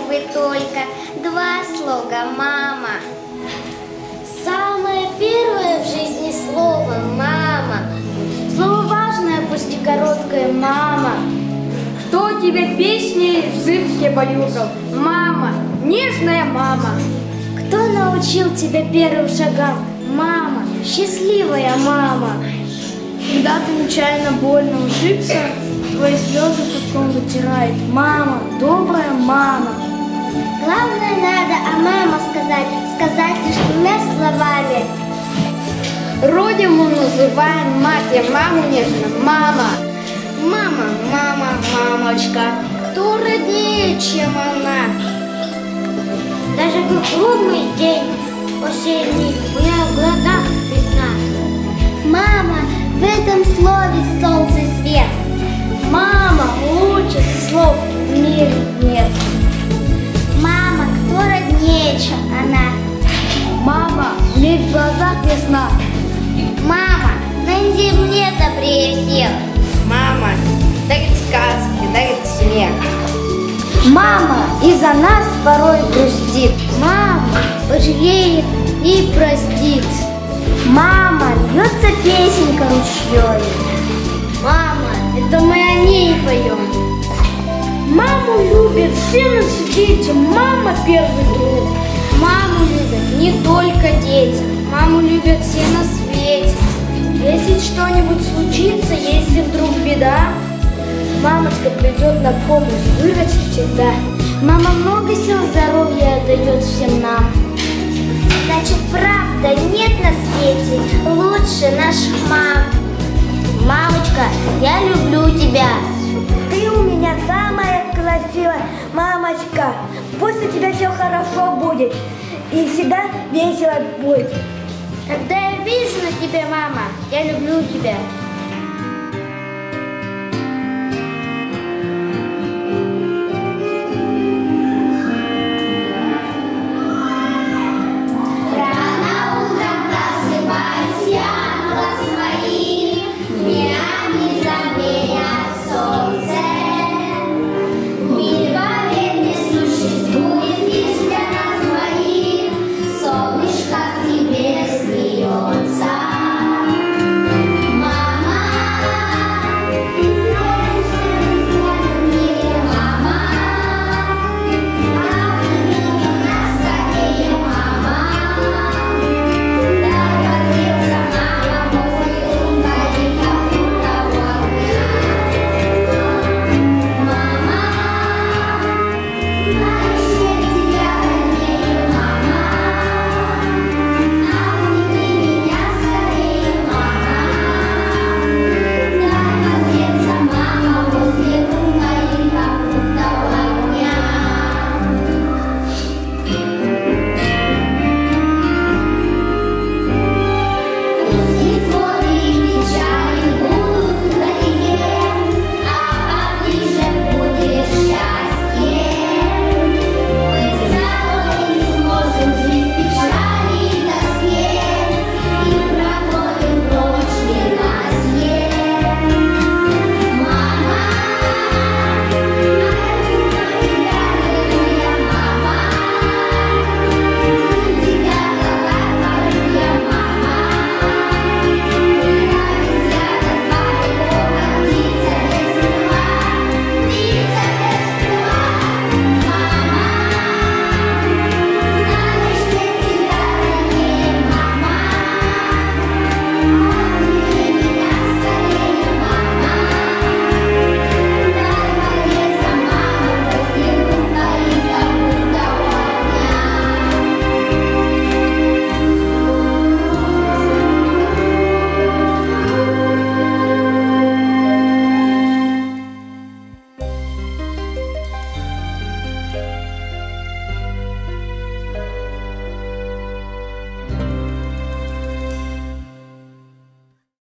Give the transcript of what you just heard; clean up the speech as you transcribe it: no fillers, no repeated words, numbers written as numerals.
буквы только, два слога «мама». Самое первое в жизни слово «мама». Слово важное, пусть и короткое «мама». Кто тебе песни в цирке баюкал? Мама, нежная мама. Кто научил тебя первым шагам? Мама, счастливая мама. Когда ты нечаянно больно ушибся, твои слезы потом вытирает мама, добрая мама. Главное надо о мама сказать лишь двумя словами. Родину называем мать, а маму нежно мама. Мама, мама, мамочка, кто роднее, чем она? Даже в трудный день осенний у меня в глазах весна. Мама, в этом слове солнце и свет. Мама, лучше слов в мире нет. Мама, кто роднее, чем она? Мама, мир в глазах весна. Мама, на земле добрее всех. Мама, дарит сказки, дарит смех. Мама из-за нас порой грустит. Мама пожалеет и простит. Мама, льется песенка ручьей. Мама, это мы о ней поем. Маму любят все на свете. Мама первый друг. Маму любят не только дети, маму любят все на свете. Если что-нибудь случится, если вдруг беда, мамочка придет на помощь, выручит всегда. Мама много сил, здоровья отдает всем нам. Значит, правда, нет на свете лучше наших мам. Мамочка, я люблю тебя. Ты у меня самая красивая мамочка. Пусть у тебя все хорошо будет и всегда весело будет. Когда я вижу на тебе, мама, я люблю тебя.